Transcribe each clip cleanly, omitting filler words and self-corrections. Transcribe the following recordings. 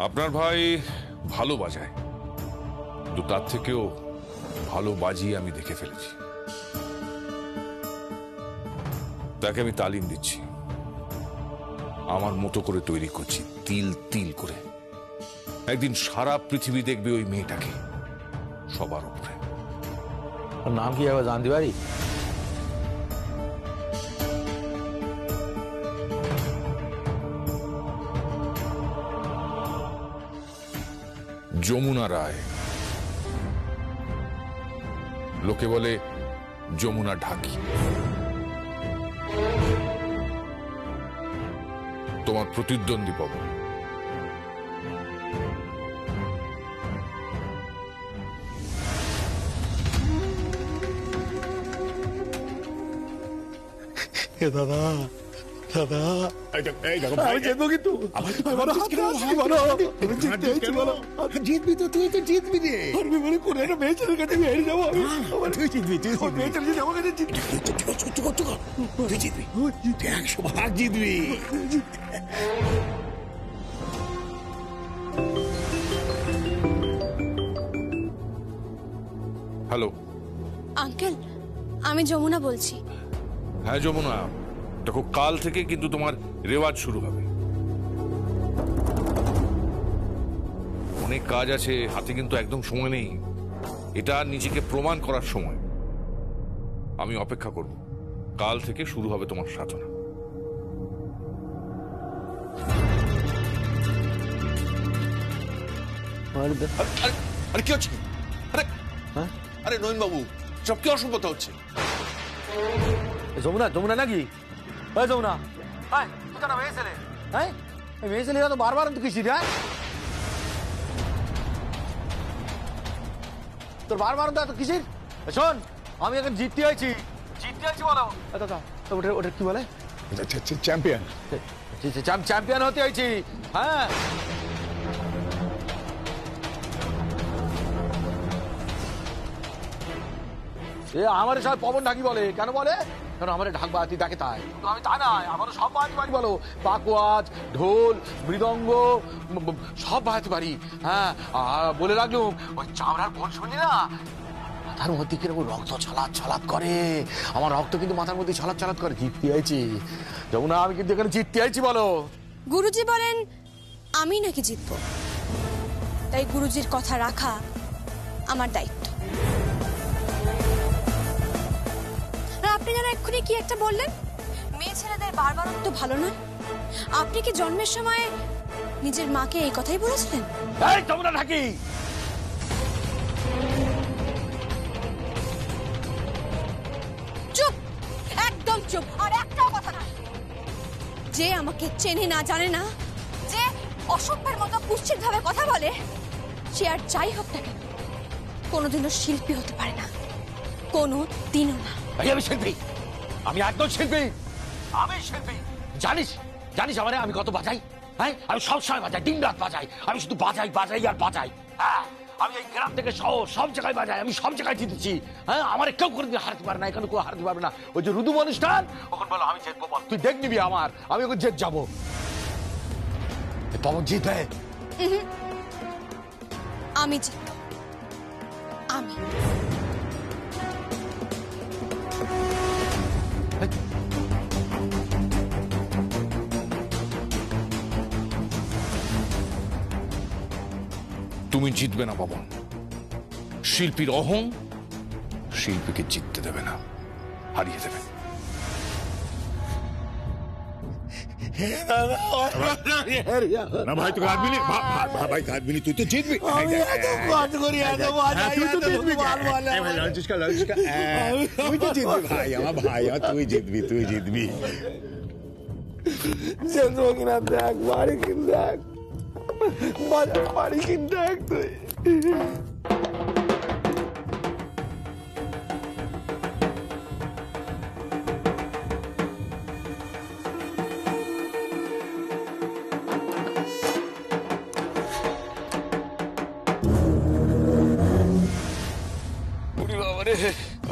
আপনার ভাই ভালো বাজায়, কিন্তু তার থেকেও ভালো বাজিয়ে আমি দেখে ফেলেছি। তাকে আমি তালিম দিচ্ছি, আমার মতো করে তৈরি করছি, তিল তিল করে। একদিন সারা পৃথিবী দেখবে ওই মেয়েটাকে সবার উপরে। নাম কি আবার জানতে পারি? যমুনা রায়, লোকে বলে যমুনা ঢাকি। তোমার প্রতিদ্বন্দ্বী পাবো। দাদা দাদা জিতবো কিন্তু জিতবি তো, তুই তো জিতবি রে। কোন একটা মেয়ে ছেলের কাছে আমি হেরে যাবো। তুই জিতবি, তুই মেয়ে ছেলে আমার কাছে জিতবি, তুই জিতবি, 100% জিতবি। হ্যালো আঙ্কেল, আমি যমুনা বলছি। হ্যাঁ যমুনা, দেখো কাল থেকে কিন্তু তোমার রেওয়াজ শুরু হবে। অনেক কাজ আছে হাতে, কিন্তু একদম সময় নেই। এটা নিজেকে প্রমাণ করার সময়। আমি অপেক্ষা করব, কাল থেকে শুরু হবে তোমার সাধনা। আরে কি হচ্ছে? আরে নয়ন বাবু, সব কি অসভ্যতা হচ্ছে? যমুনা, যমুনা নাকি? যমুনা, তুই না মেয়ে ছেলে? হ্যাঁ, মেয়ে ছেলেরা তো বারবার তো কিসি রে? তোর বারবার তো এত কিসির? শোন, আমি এখন জিততে আইছি বলো। ওটা কি বলে? চ্যাম্পিয়ন, চ্যাম্পিয়ন হতে আইছি। হ্যাঁ, আমার সব পবন ঢাকি বলে। কেন বলে? কারণ আমার ঢাক বাতি দেখে তাই। আমি তা নাই, আমারও সব বাজাতে পারি বলো। পাকওয়াজ, ঢোল, মৃদঙ্গ সব বাজাতে পারি। হ্যাঁ, বলে রাখলুম, ওই চামড়ার বোন শুনি না, মাথার মধ্যে কিরকম রক্ত ছলাৎ ছলাৎ করে। আমার রক্ত কিন্তু মাথার মধ্যে ছলাৎ ছলাৎ করে। জিততে আইছি যমুনা, আমি কিন্তু এখানে জিততে আইছি বলো। গুরুজি বলেন আমি নাকি জিতবো, তাই গুরুজির কথা রাখা আমার দায়িত্ব। আপনি যেন এক্ষুনি কি একটা বললেন, মেয়ে ছেলেদের বারবারত্ব ভালো নয়। আপনি কি জন্মের সময় নিজের মাকে এই কথাই বলেছিলেন? এই তোমরা ঢাকি, চুপ, একদম চুপ, আর একটাও কথা না। যে আমাকে চেনে না, জানে না, যে অসভ্যের মতো কুৎসিত ভাবে কথা বলে, সে আর যাই হোক না কেন কোনোদিনও শিল্পী হতে পারে না, কোনোদিনও না। আমি শিল্পী, আমি একদম শিল্পী, আমি শিল্পী। জানিস জানিস আমারে আমি কত বাজাই? হ্যাঁ, আমি সবসময় বাজাই, দিন রাত বাজাই। আমি শুধু বাজাই বাজাই আর বাজাই। হ্যাঁ, আমি এই গ্রাম থেকে শহর সব জায়গায় বাজাই, আমি সব জায়গায় জিতেছি। হ্যাঁ, আমার কেউ করে হারাতে পারে না, এখানে কেউ হারাতে পারবে না। ওই যে রুদুম অনুষ্ঠান, ওখানে বলো আমি জিতবো, বল তুই দেখ নিবি আমার, আমি ওখানে জিত যাবো। পবন জিতবে, আমি জিতবো, আমি। তুমি জিতবে না পবন। শিল্পীর অহং শিল্পীকে জিততে দেবে না, হারিয়ে দেবে। না ভাই, তোকে হাত মিলি, ভাই হাত মিলি, তুই তো জিতবি। তুই তো জিতবি ভাই, আমার ভাই, তুই জিতবি, তুই জিতবি। কিনা দেখ, বাড়ি কিন দেখ, বাড়ি কিন দেখ তুই।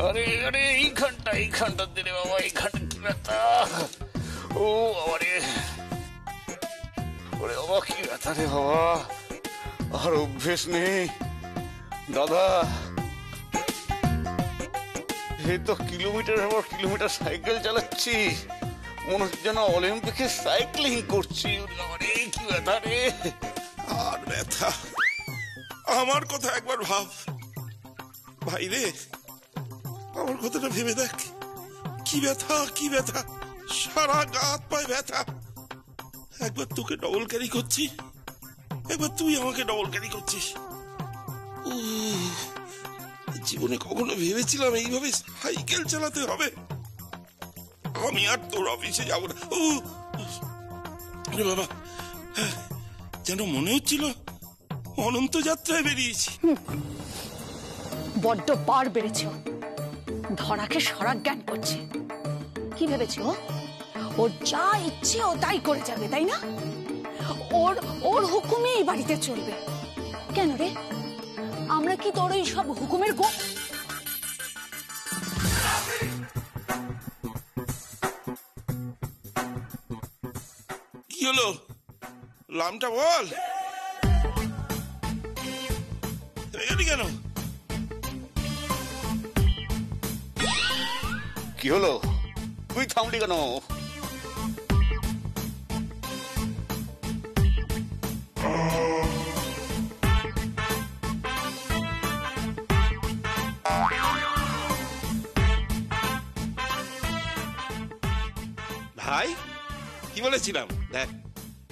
আরে আরে এইখানটা দিলে বাবা, এইখানটা কি ব্যথা। ও আরে ওরে বাবা কি ব্যথা রে বাবা, আর অভ্যেস নেই দাদা। এই তো কিলোমিটারের পর কিলোমিটার সাইকেল চালাচ্ছি, মনে হচ্ছে যেন অলিম্পিকে সাইক্লিং করছি। আরে কি ব্যথা রে। আর ব্যথা, আমার কথা একবার ভাব ভাই রে, আমার কথাটা ভেবে দেখ। কি ব্যথা, কি ব্যথা, সারা গা হাত পায়ে ব্যথা। একবার তোকে ডবল ক্যারি করছি, একবার তুই আমাকে ডবল ক্যারি করছিস। জীবনে কখনো ভেবেছিলাম এইভাবে সাইকেল চালাতে হবে? আমি আর তোর অফিসে যাব না। বাবা, যেন মনে হচ্ছিল অনন্ত যাত্রায় বেরিয়েছি। বড্ড বার বেড়েছ, ধরাকে সরা জ্ঞান করছে। কি ভেবেছো ওর যা ইচ্ছে ও তাই করে যাবে, তাই না? ওর ওর হুকুমে এই বাড়িতে চলবে। কেন রে, আমরা কি তোর এই সব হুকুমের গো? কি হলো, লামটা বল কেন? কি হলো, তুই থামলি কেন? ভাই কি বলেছিলাম, দেখ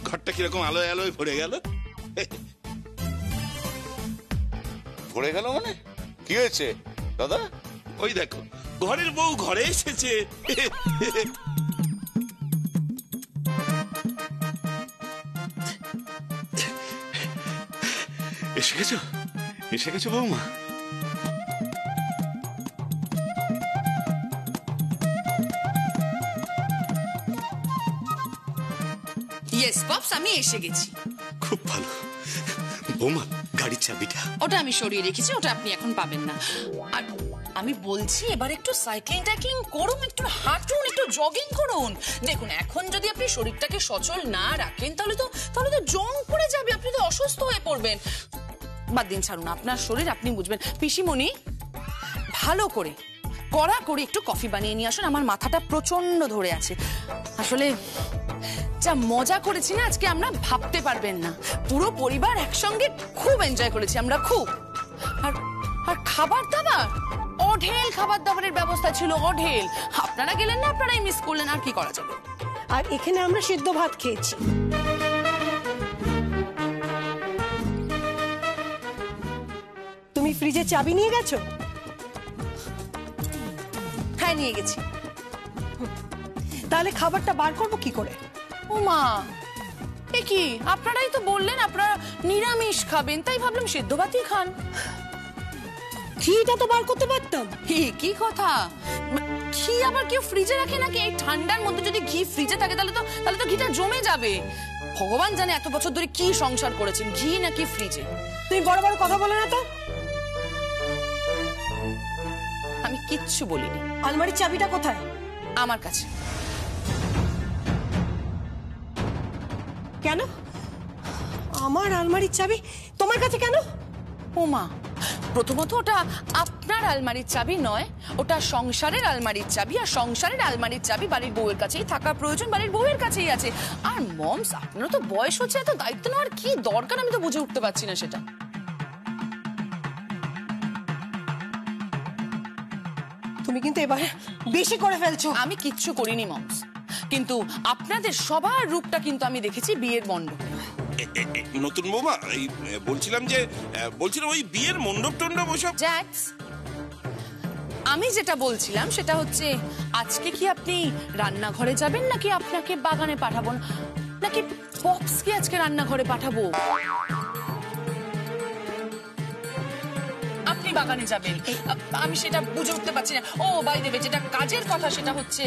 ঘরটা কিরকম আলোয় আলোয় ভরে গেল। ভরে গেল মানে কি হয়েছে দাদা? ওই দেখো, ঘরের বউ ঘরে এসেছে। এসে গেছো, এসে গেছো বৌমা। ইয়েস পপস, আমি এসে গেছি। খুব ভালো। বৌমা, গাড়ির চাবিটা। ওটা আমি সরিয়ে রেখেছি, ওটা আপনি এখন পাবেন না। আর আমি বলছি এবার একটু সাইক্লিং টাইক্লিং করুন, একটু হাঁটুন, একটু জগিং করুন। দেখুন এখন যদি আপনি শরীরটাকে সচল না রাখেন তাহলে তো জং পড়ে যাবে, আপনি তো অসুস্থ হয়ে পড়বেন। বাদ দিন, ছাড়ুন, আপনার শরীর আপনি বুঝবেন। পিসিমণি, ভালো করে কড়া করে একটু কফি বানিয়ে নিয়ে আসুন, আমার মাথাটা প্রচন্ড ধরে আছে। আসলে যা মজা করেছি না আজকে, আমরা ভাবতে পারবেন না। পুরো পরিবার একসঙ্গে খুব এনজয় করেছি আমরা, খুব। আর খাবার দাবার, অঢেল খাবার দাবারের ব্যবস্থা ছিল, অঢেল। আপনারা গেলেন না, আপনারাই মিস করলেন, আর কি করা যাবে। আর এখানে আমরা সিদ্ধ ভাত খেয়েছি। তুমি ফ্রিজে চাবি নিয়ে গেছো? হ্যাঁ, নিয়ে গেছি। তাহলে খাবারটা বার করবো কি করে? ও মা, এ কি, আপনারাই তো বললেন আপনারা নিরামিষ খাবেন, তাই ভাবলাম সিদ্ধ ভাতই খান। ঘিটা তো বার করতে পারতাম। কি কথা, ঘি আবার কেউ ফ্রিজে রাখে নাকি? এই ঠান্ডার মধ্যে যদি ঘি ফ্রিজে থাকে তাহলে তো ঘিটা জমে যাবে। ভগবান জানে এত বছর ধরে কি সংসার করেছেন, ঘি নাকি ফ্রিজে। তুমি বড় বড় কথা বলে না তো। আমি কিচ্ছু বলিনি। আলমারির চাবিটা কোথায়? আমার কাছে। কেন আমার আলমারির চাবি তোমার কাছে কেন? ও মা, প্রথমত ওটা আপনার আলমারির চাবি নয়, ওটা সংসারের আলমারির চাবি। আর সংসারের আলমারির চাবি বাড়ির বউয়ের কাছেই থাকা প্রয়োজন, বাড়ির বউয়ের কাছেই আছে। আর মমস, আপনারও তো বয়স হচ্ছে, এত দায়িত্ব নেওয়ার কি দরকার আমি তো বুঝে উঠতে পারছি না সেটা। তুমি কিন্তু এবারে বেশি করে ফেলছো। আমি কিচ্ছু করিনি মমস, কিন্তু আপনাদের সবার রূপটা কিন্তু আমি দেখেছি বিয়ের মণ্ডপে। নতুন বৌমা, বলছিলাম ওই বিয়ের মণ্ডপ টণ্ডপ ওসব। জ্যাক্স, আমি যেটা বলছিলাম সেটা হচ্ছে, আজকে কি আপনি রান্নাঘরে যাবেন নাকি আপনাকে বাগানে পাঠাবো, নাকি পপসকে আজকে রান্নাঘরে পাঠাবো? আপনি বাগানে যাবেন, আমি সেটা বুঝে উঠতে পারছি না। ও বাই দেবে, যেটা কাজের কথা সেটা হচ্ছে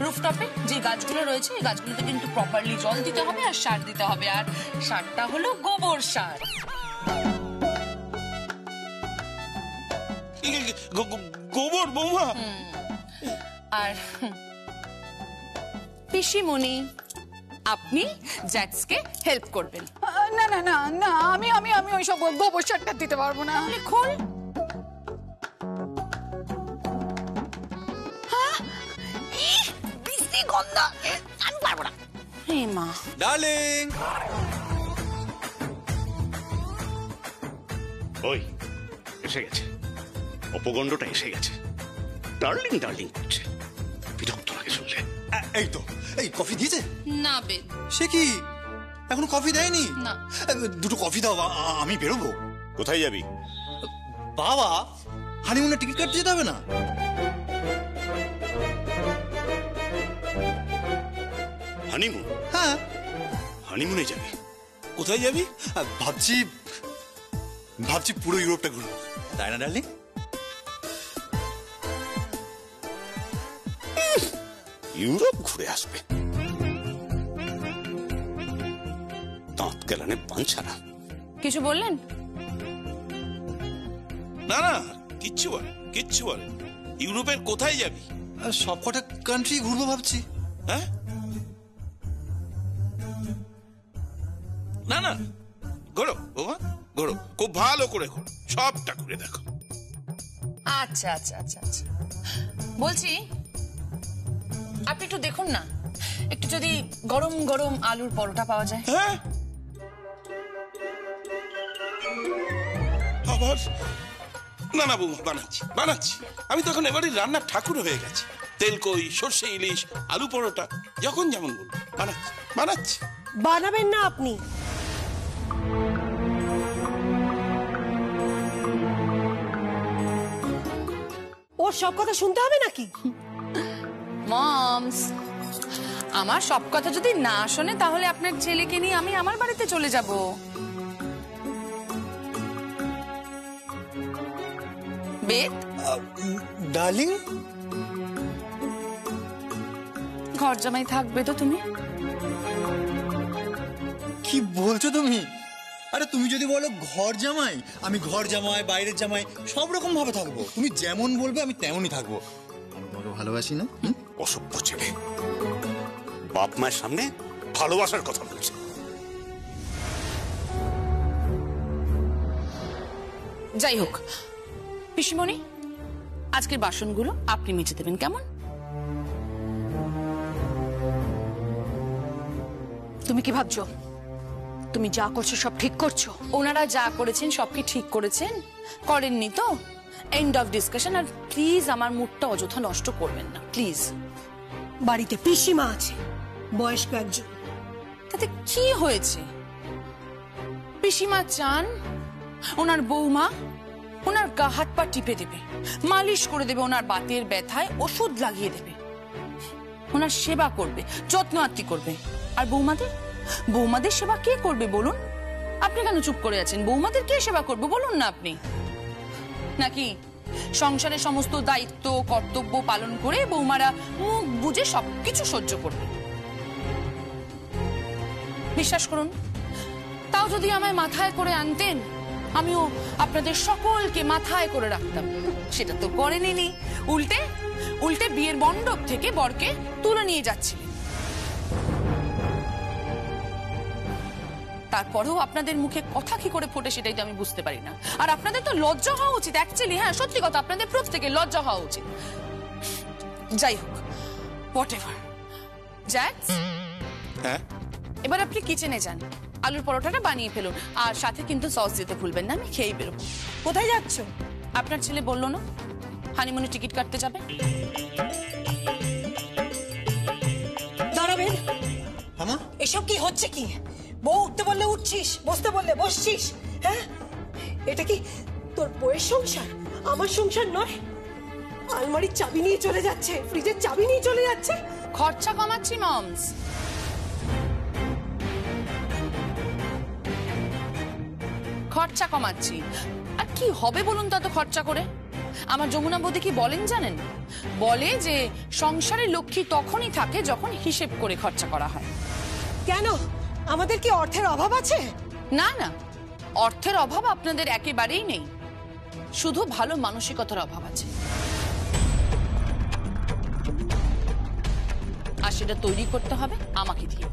রুফটপে যে গাছগুলো রয়েছে এই গাছগুলোতে কিন্তু প্রপারলি জল দিতে হবে আর সার দিতে হবে। আর সারটা হলো গোবর সার। গোবর বৌমা? আর পিসিমণি, আপনি জ্যাক্সকে হেল্প করবেন। না না না না, আমি আমি আমি ওইসব গোবর সারটা দিতে পারবো না। তাহলে খোল। বৃষ্টি গন্ধ, আমি পারবো না। হে মা, ডার্লিং, ওই এসে গেছে, অপগণ্ডটা এসে গেছে। ডার্লিং ডার্লিং করছে, বিরক্ত লাগে শুনলে। এই তো, এই কফি দিয়েছে? না বেদ, সে কি এখনো কফি দেয়নি? না। দুটো কফি দাও, আমি বেরোবো। কোথায় যাবি? বাবা, হানিমুনের টিকিট কাটতে যেতে হবে না? হানিমুন? হ্যাঁ। হানিমুনে যাবি? কোথায় যাবি? ভাবছি ভাবছি পুরো ইউরোপটা ঘুরবো, তাই না ডার্লিং? ইউরোপ ঘুরে আসবে? দাঁত কেলানে পাঞ্ছারা। কিছু বললেন? না না, কিচ্ছু বল, কিচ্ছু বল। ইউরোপের কোথায় যাবি? সব কটা কান্ট্রি ঘুরবো ভাবছি। হ্যাঁ? না না, ঘোরো বাবা, ঘোরো, খুব ভালো করে ঘোরো, সবটা ঘুরে দেখো। আচ্ছা আচ্ছা আচ্ছা আচ্ছা, বলছি আপনি একটু দেখুন না, একটু যদি গরম গরম আলুর পরোটা পাওয়া যায়। হ্যাঁ, আবার? না না বৌমা, বানাচ্ছি বানাচ্ছি। আমি তো এখন এবারে রান্নার ঠাকুর হয়ে গেছি। তেলকই, সর্ষে ইলিশ, আলু পরোটা, যখন যেমন বলবো বানাচ্ছি বানাচ্ছি। বানাবেন না আপনি? ওর সব কথা শুনতে হবে নাকি? মমস, আমার সব কথা যদি না শোনে তাহলে আপনার ছেলেকে নিয়ে আমি আমার বাড়িতে চলে যাব। বেদ, ডার্লিং, ঘর জামাই থাকবে তো তুমি? কি বলছো তুমি? আরে তুমি যদি বলো ঘর জামাই, আমি ঘর জামাই, বাইরের জামাই, সব রকম ভাবে থাকবো। তুমি যেমন বলবে আমি তেমনই থাকবো। আমি তোমাকে ভালোবাসি না? অসভ্য ছেলে, বাপ মায়ের সামনে ভালোবাসার কথা বলছে। যাই হোক পিসিমণি, আজকের বাসনগুলো আপনি মেজে দেবেন, কেমন? তুমি কি ভাবছো তুমি যা করছো সব ঠিক করছো? ওনারা যা করেছেন সব কি ঠিক করেছেন? করেননি তো? End of discussion. আর প্লিজ আমার মুডটা অযথা নষ্ট করবেন না, প্লিজ। বাড়িতে পিসিমা আছে, বয়স্ক একজন। তাতে কি হয়েছে? পিসিমা চান ওনার বৌমা ওনার গা হাত পা টিপে দেবে, মালিশ করে দেবে, ওনার বাতের ব্যথায় ওষুধ লাগিয়ে দেবে, ওনার সেবা করবে, যত্ন আত্তি করবে। আর বৌমাদের সেবা কে করবে বলুন? আপনি কেন চুপ করে আছেন? বৌমাদের কে সেবা করবে বলুন না আপনি? নাকি সংসারের সমস্ত দায়িত্ব কর্তব্য পালন করে বৌমারা মুখ বুজে সবকিছু সহ্য করবে? বিশ্বাস করুন, তাও যদি আমায় মাথায় করে আনতেন, আমিও আপনাদের সকলকে মাথায় করে রাখতাম। সেটা তো করেনি। উল্টে বিয়ের মণ্ডপ থেকে বরকে তুলে নিয়ে যাচ্ছিলেন। তারপরেও আপনাদের মুখে কথা কি করে ফোটে সেটাই তো আমি বুঝতে পারি না। আর আপনাদের তো লজ্জা হওয়া উচিত অ্যাকচুয়ালি। হ্যাঁ, সত্যি কথা, আপনাদের প্রত্যেকে লজ্জা হওয়া উচিত। যাই হোক, হোয়াটএভার। জ্যাক্স, হ্যাঁ, এবার আপনি কিচেনে যান, আলুর পরোটাটা বানিয়ে ফেলুন, আর সাথে কিন্তু সস দিতে ভুলবেন না, আমি খেয়েই বেরোবো। কোথায় যাচ্ছ? আপনার ছেলে বললো না হানিমুনে টিকিট কাটতে যাবে। দাঁড়াবেন। আমা, এসব কি হচ্ছে? কি বউ উঠতে বললে উঠছিস, বসতে বললে বসছিস? হ্যাঁ, এটা কি তোর বউয়ের সংসার, আমার সংসার নয়? আলমারির চাবি নিয়ে চলে যাচ্ছে, ফ্রিজের চাবি নিয়ে চলে যাচ্ছে। খরচা কমাচ্ছি মমস, খরচা কমাচ্ছি। আর কি হবে বলুন তো এত খরচা করে? আমার যমুনা বৌদি কি বলেন জানেন? বলে যে সংসারে লক্ষ্মী তখনই থাকে যখন হিসেব করে খরচা করা হয়। কেন, আমাদের কি অর্থের অভাব আছে? না না, অর্থের অভাব আপনাদের একেবারেই নেই, শুধু ভালো মানসিকতার অভাব আছে। আর সেটা তৈরি করতে হবে আমাকে দিয়ে।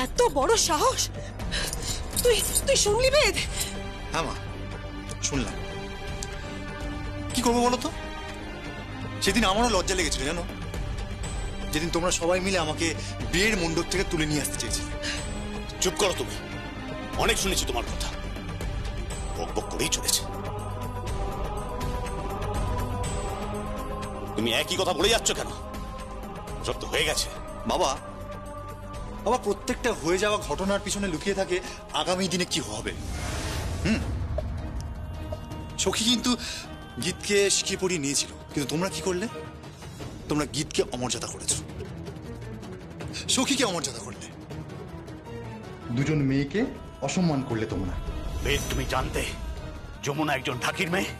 এত বড় সাহস! তুই তুই শুনলি বেদ? হ্যাঁ মা, শুনলাম। কি করবো বলো তো? সেদিন আমারও লজ্জা লেগেছিল জানো, যেদিন তোমরা সবাই মিলে আমাকে বিয়ের মণ্ডপ থেকে তুলে নিয়ে আসতে চেয়েছিলে। চুপ করো তুমি, অনেক শুনেছি তোমার কথা, বক বক করেই চলেছে। তুমি একই কথা বলে যাচ্ছ কেন? সব তো হয়ে গেছে। বাবা, বাবা, প্রত্যেকটা হয়ে যাওয়া ঘটনার পিছনে লুকিয়ে থাকে আগামী দিনে কি হবে। সখী কিন্তু গীতকে শিখিয়ে পড়িয়ে নিয়েছিল, কিন্তু তোমরা কি করলে? তোমরা গীতকে অমর্যাদা করেছো, সখীকে অমর্যাদা করলে, দুজন মেয়েকে অসম্মান করলে তোমরা। বেশ, তুমি জানতে যমুনা একজন ঢাকির মেয়ে,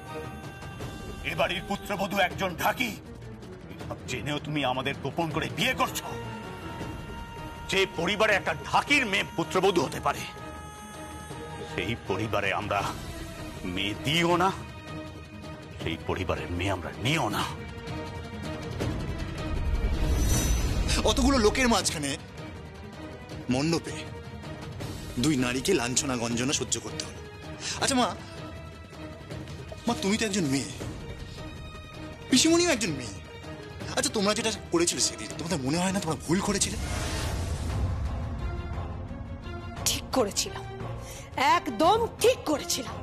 এ বাড়ির পুত্রবধূ একজন ঢাকি, জেনেও তুমি আমাদের গোপন করে বিয়ে করছো। যে পরিবারে একটা ঢাকির মেয়ে পুত্রবধূ হতে পারে, সেই পরিবারে আমরা মেয়ে দিও না, সেই পরিবারের মেয়ে আমরা নিও না। অতগুলো লোকের মাঝখানে মণ্ডপে দুই নারীকে লাঞ্ছনা গঞ্জনা সহ্য করতে হলো। আচ্ছা মা, মা তুমি তো একজন মেয়ে, পিসিমণিও একজন মেয়ে। আচ্ছা তোমরা যেটা করেছিলে সেদিন, তোমাদের মনে হয় না তোমরা ভুল করেছিলে? ঠিক করেছিলাম, একদম ঠিক করেছিলাম।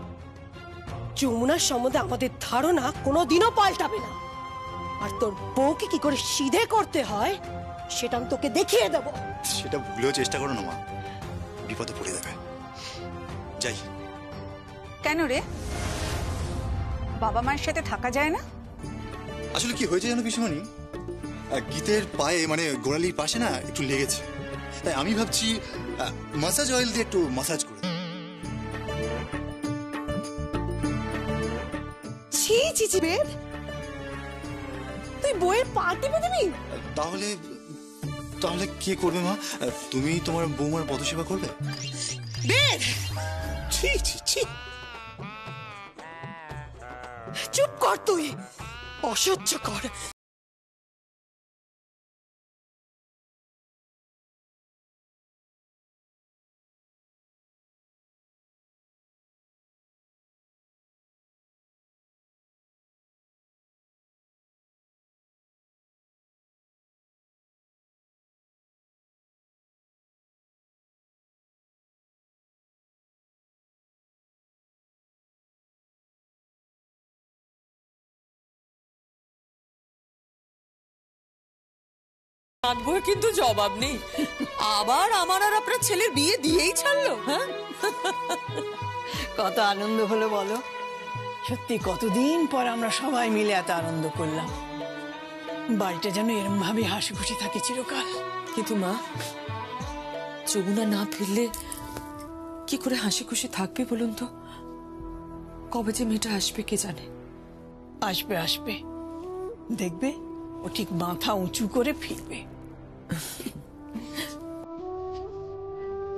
যমুনার সম্বন্ধে আমাদের ধারণা কোনোদিনও পাল্টাবে না, আর তোর বউকে কি করে সিধে করতে হয় সেটা আমি তোকে দেখিয়ে দেব। সেটা ভুলেও চেষ্টা করো না মা, বিপদে পড়ে যাবে। যাই। কেন রে, বাবা মায়ের সাথে থাকা যায় না? আসলে কি হয়েছে জানো পিসিমণি, গীতের পায়ে মানে গোড়ালির পাশে না একটু লেগেছে, তাই আমি ভাবছি মাসাজ অয়েল দিয়ে একটু মাসাজ করে। ছি ছি ছি বেদ, তুই বইয়ের পা টিপে দিবি? তাহলে তাহলে কে করবে মা? তুমি তোমার বৌমার পদসেবা করবে? বেদ, ছি ছি ছি, চুপ কর তুই, অসহ্য কর। আনবুর কিন্তু জবাব নেই, আবার আমার আর আপনার ছেলের বিয়ে দিয়েই ছাড়লো। হ্যাঁ, কত আনন্দ হলো বলো, সত্যি কতদিন পর আমরা সবাই মিলে এত আনন্দ করলাম। বাড়িটা যেন এরম ভাবে হাসি খুশি থাকে চিরকাল। কিন্তু মা, যমুনা না ফিরলে কি করে হাসি খুশি থাকবে বলুন তো? কবে যে মেয়েটা আসবে কে জানে। আসবে আসবে, দেখবে ও ঠিক মাথা উঁচু করে ফিরবে।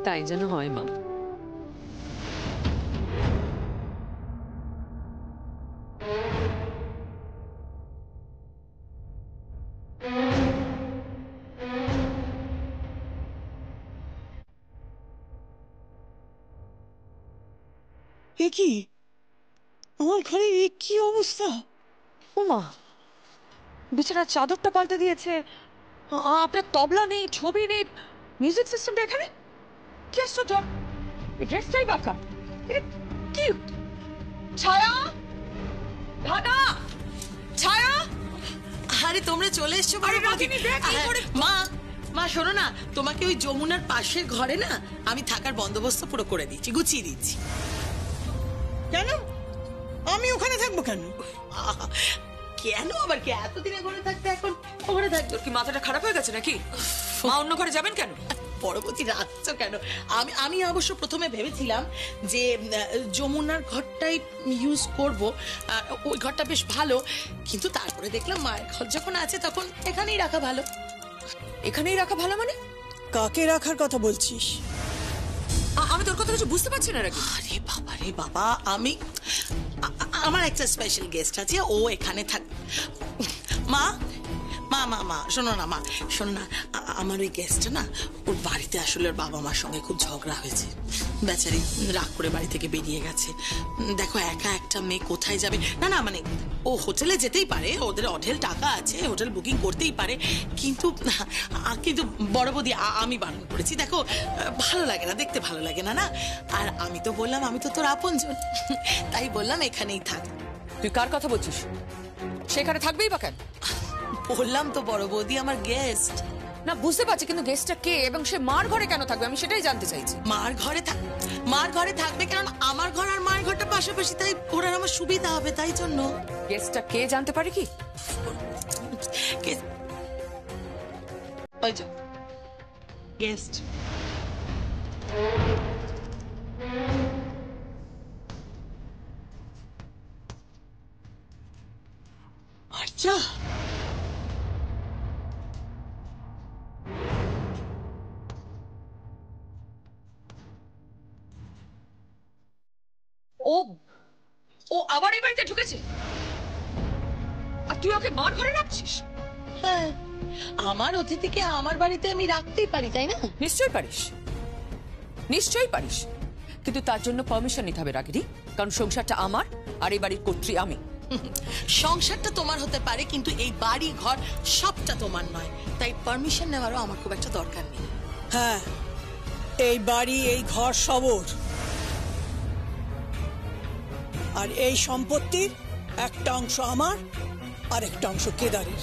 তাই যেন হয় মা। এ কি আমার ঘরে, এ কি অবস্থা? ওমা, বিছানার চাদরটা পাল্টে দিয়েছে, আপনার তবলা নেই, ছবি নেই, মিউজিক সিস্টেমটা এখানে কি আশ্চর্য, ড্রেসটাই বাঁকা। কি ছায়া, দাদা ছায়া, আরে তোমরা চলে এসছো। মা মা শোনো না, তোমাকে ওই যমুনার পাশের ঘরে না আমি থাকার বন্দোবস্ত পুরো করে দিচ্ছি, গুছিয়ে দিচ্ছি। কেন আমি ওখানে থাকবো? কেন কেন আবার কি, এতদিনে ঘরে থাকতে এখন ওখানে থাকতো? কি মাথাটা খারাপ হয়ে গেছে নাকি? মা অন্য ঘরে যাবেন কেন? পরবর্তী রাখছো কেন? আমি অবশ্য প্রথমে ভেবেছিলাম যে যমুনার ঘরটাই ইউজ করব, ওই ঘরটা বেশ ভালো, কিন্তু তারপরে দেখলাম মায়ের ঘর যখন আছে তখন এখানেই রাখা ভালো। এখানেই রাখা ভালো মানে? কাকে রাখার কথা বলছিস? আমি তোর কথা কিছু বুঝতে পারছি না। আরে বাবা রে বাবা, আমার একটা স্পেশাল গেস্ট আছে, ও এখানে থাক। মা মা মা শোনো না মা, শোনো না, আমার ওই গেস্টটা না, ওর বাড়িতে আসলে ওর বাবা মার সঙ্গে খুব ঝগড়া হয়েছে। বেচারি রাগ করে বাড়ি থেকে বেরিয়ে গেছে। দেখো একা একটা মেয়ে কোথায় যাবে? না না মানে ও হোটেলে যেতেই পারে, ওদের হোটেল টাকা আছে, হোটেল বুকিং করতেই পারে, কিন্তু কিন্তু বড় বৌদি আমি বারণ করেছি। দেখো ভালো লাগে না, দেখতে ভালো লাগে না, না? আর আমি তো বললাম আমি তো তোর আপনজন, তাই বললাম এখানেই থাক। তুই কার কথা বলছিস? সেখানে থাকবেই বা কেন? বললাম তো বড় বৌদি আমার গেস্ট। না বুঝতে পারছি, কিন্তু গেস্টটা কে এবং সে মার ঘরে কেন থাকবে আমি সেটাই জানতে চাইছি। মার ঘরে থাকবে কারণ আমার ঘর আর মার ঘরটা পাশাপাশি, তাই ওর আর আমার সুবিধা হবে, তাই জন্য। গেস্টটা কে জানতে পারে কি? গেস্ট আচ্ছা ও আবার এই বাড়িতে ঢুকেছে আর তুই ওকে মার ঘরে রাখছিস? হ্যাঁ, আমার অতিথিকে আমার বাড়িতে আমি রাখতেই পারি, তাই না? নিশ্চয়ই পারিস, নিশ্চয়ই পারিস, কিন্তু তার জন্য পারমিশন নিতে হবে রাগিনী, কারণ সংসারটা আমার আর এই বাড়ির কর্ত্রী আমি। সংসারটা তোমার হতে পারে কিন্তু এই বাড়ি ঘর সবটা তোমার নয়, তাই পারমিশন নেওয়ারও আমার খুব একটা দরকার নেই। হ্যাঁ, এই বাড়ি এই ঘর সব ওর, আর এই সম্পত্তির একটা অংশ আমার আর একটা অংশ কেদারের।